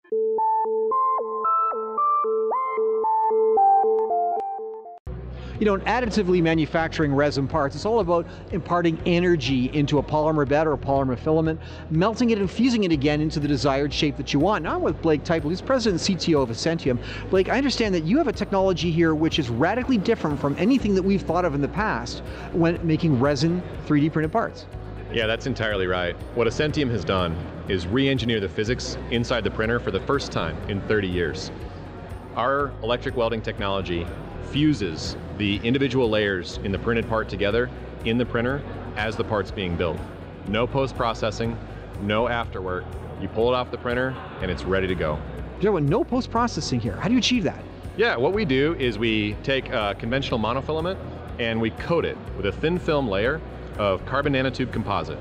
You know, in additively manufacturing resin parts, it's all about imparting energy into a polymer bed or a polymer filament, melting it and fusing it again into the desired shape that you want. Now I'm with Blake Teipel, who's president and CTO of Additive. Blake, I understand that you have a technology here which is radically different from anything that we've thought of in the past when making resin 3D printed parts. Yeah, that's entirely right. What Additive has done is re-engineer the physics inside the printer for the first time in 30 years. Our electric welding technology fuses the individual layers in the printed part together in the printer as the part's being built. No post-processing, no afterwork. You pull it off the printer and it's ready to go. Joe, no post-processing here. How do you achieve that? Yeah, what we do is we take a conventional monofilament and we coat it with a thin film layer of carbon nanotube composite.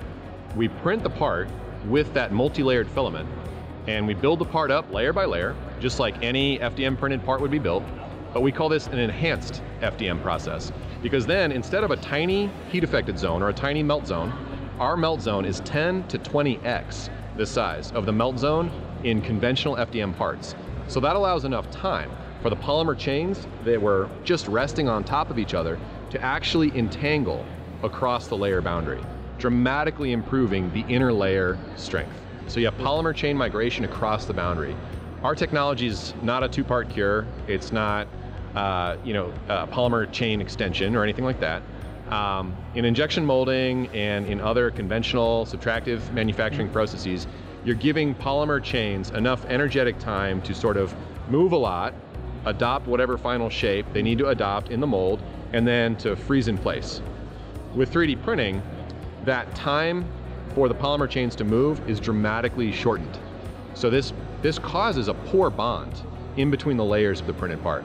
We print the part with that multi-layered filament and we build the part up layer by layer, just like any FDM printed part would be built. But we call this an enhanced FDM process because then instead of a tiny heat affected zone or a tiny melt zone, our melt zone is 10 to 20x the size of the melt zone in conventional FDM parts. So that allows enough time for the polymer chains that were just resting on top of each other to actually entangle across the layer boundary, dramatically improving the inner layer strength. So you have polymer chain migration across the boundary. Our technology is not a two-part cure. It's not polymer chain extension or anything like that. In injection molding and in other conventional subtractive manufacturing processes, you're giving polymer chains enough energetic time to sort of move a lot, adopt whatever final shape they need to adopt in the mold, and then to freeze in place. With 3D printing, that time for the polymer chains to move is dramatically shortened. So this causes a poor bond in between the layers of the printed part.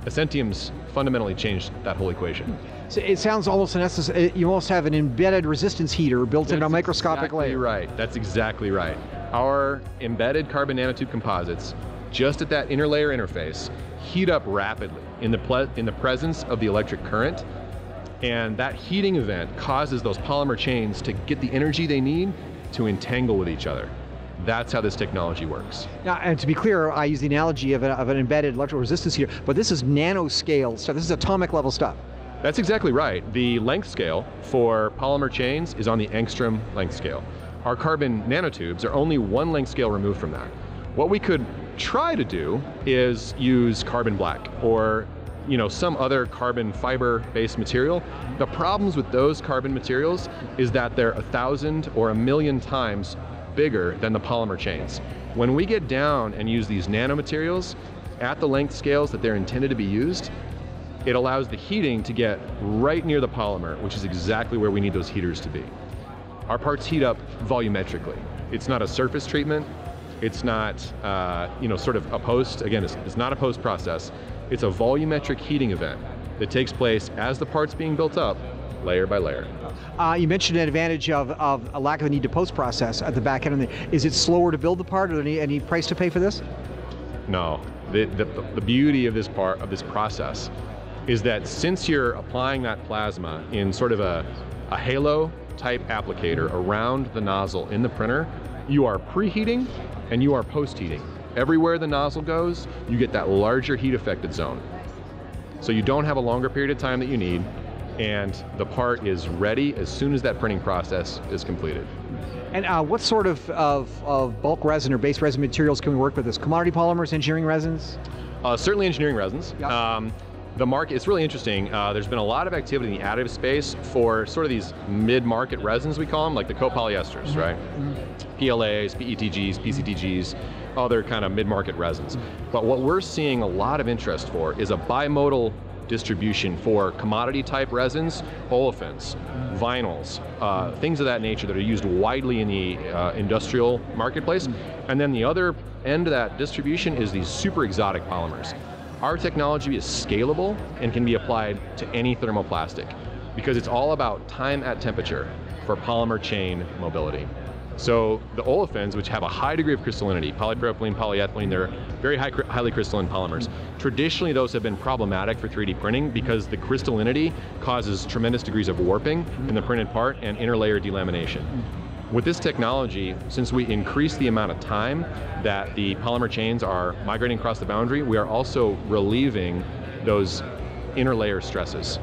Additiv's fundamentally changed that whole equation. So it sounds almost unnecessary. You almost have an embedded resistance heater built into a microscopic layer. Right. That's exactly right. Our embedded carbon nanotube composites, just at that inner layer interface, heat up rapidly in the presence of the electric current, and that heating event causes those polymer chains to get the energy they need to entangle with each other. That's how this technology works. Now, and to be clear, I use the analogy of an embedded electrical resistance heater, but this is nanoscale stuff. This is atomic level stuff. That's exactly right. The length scale for polymer chains is on the angstrom length scale. Our carbon nanotubes are only one length scale removed from that. What we could try to do is use carbon black or some other carbon fiber-based material. The problems with those carbon materials is that they're 1,000 or 1,000,000 times bigger than the polymer chains. When we get down and use these nanomaterials at the length scales that they're intended to be used, it allows the heating to get right near the polymer, which is exactly where we need those heaters to be. Our parts heat up volumetrically. It's not a surface treatment. It's not, sort of a post. Again, it's not a post process. It's a volumetric heating event that takes place as the part's being built up, layer by layer. You mentioned an advantage of a lack of a need to post-process at the back end. Is it slower to build the part, or any price to pay for this? No. The beauty of this process is that since you're applying that plasma in sort of a halo type applicator around the nozzle in the printer, you are preheating and you are post-heating. Everywhere the nozzle goes, you get that larger heat affected zone. So you don't have a longer period of time that you need, and the part is ready as soon as that printing process is completed. And what sort of bulk resin or base resin materials can we work with this? Commodity polymers, engineering resins? Certainly engineering resins. Yep. The market, it's really interesting. There's been a lot of activity in the additive space for sort of these mid-market resins, we call them, like the copolyesters, right? PLAs, PETGs, PCTGs, other kind of mid-market resins. But what we're seeing a lot of interest for is a bimodal distribution for commodity type resins, olefins, vinyls, things of that nature that are used widely in the industrial marketplace. And then the other end of that distribution is these super exotic polymers. Our technology is scalable and can be applied to any thermoplastic because it's all about time at temperature for polymer chain mobility. So the olefins, which have a high degree of crystallinity, polypropylene, polyethylene, they're very highly crystalline polymers. Traditionally, those have been problematic for 3D printing because the crystallinity causes tremendous degrees of warping in the printed part and interlayer delamination. With this technology, since we increase the amount of time that the polymer chains are migrating across the boundary, we are also relieving those interlayer stresses.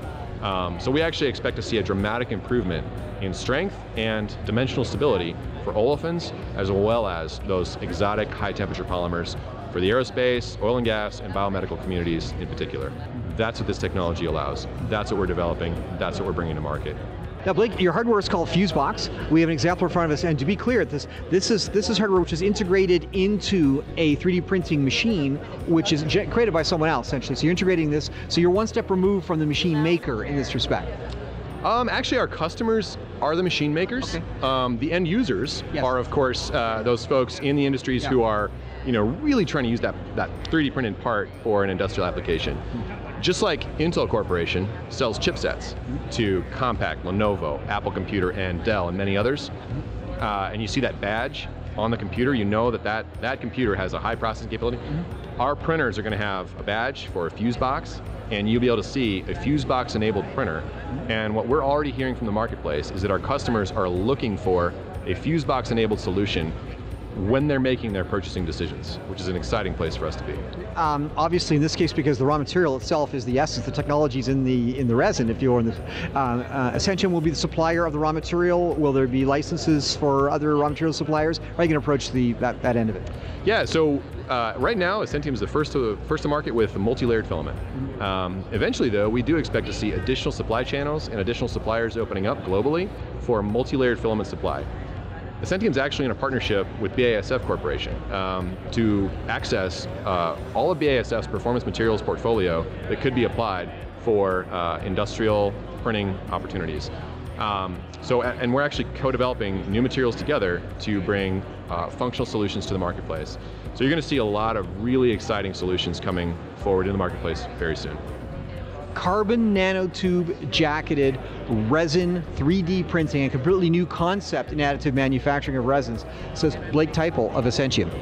So we actually expect to see a dramatic improvement in strength and dimensional stability for olefins, as well as those exotic high temperature polymers for the aerospace, oil and gas, and biomedical communities in particular. That's what this technology allows. That's what we're developing. That's what we're bringing to market. Now, Blake, your hardware is called FuseBox. We have an example in front of us, and to be clear, this is hardware which is integrated into a 3D printing machine, which is created by someone else, essentially. So you're integrating this, so you're one step removed from the machine maker in this respect. Actually, our customers are the machine makers. Okay. The end users are, of course, those folks in the industries who are, really trying to use that 3D printed part for an industrial application. Just like Intel Corporation sells chipsets to Compaq, Lenovo, Apple Computer, and Dell, and many others, and you see that badge on the computer, you know that computer has a high processing capability. Our printers are going to have a badge for a FuseBox, and you'll be able to see a FuseBox enabled printer. And what we're already hearing from the marketplace is that our customers are looking for a FuseBox enabled solution when they're making their purchasing decisions, which is an exciting place for us to be. Obviously, in this case, because the raw material itself is the essence, the technology's in the resin, if you will. Ascension will be the supplier of the raw material. Will there be licenses for other raw material suppliers? How are you going to approach that end of it? Yeah, so right now, Ascentium is the first to market with a multi-layered filament. Eventually, though, we do expect to see additional supply channels and additional suppliers opening up globally for multi-layered filament supply. Ascentium is actually in a partnership with BASF Corporation to access all of BASF's performance materials portfolio that could be applied for industrial printing opportunities. And we're actually co-developing new materials together to bring functional solutions to the marketplace. So you're going to see a lot of really exciting solutions coming forward in the marketplace very soon. Carbon nanotube jacketed resin 3D printing, a completely new concept in additive manufacturing of resins, says Blake Teipel of Ascentium.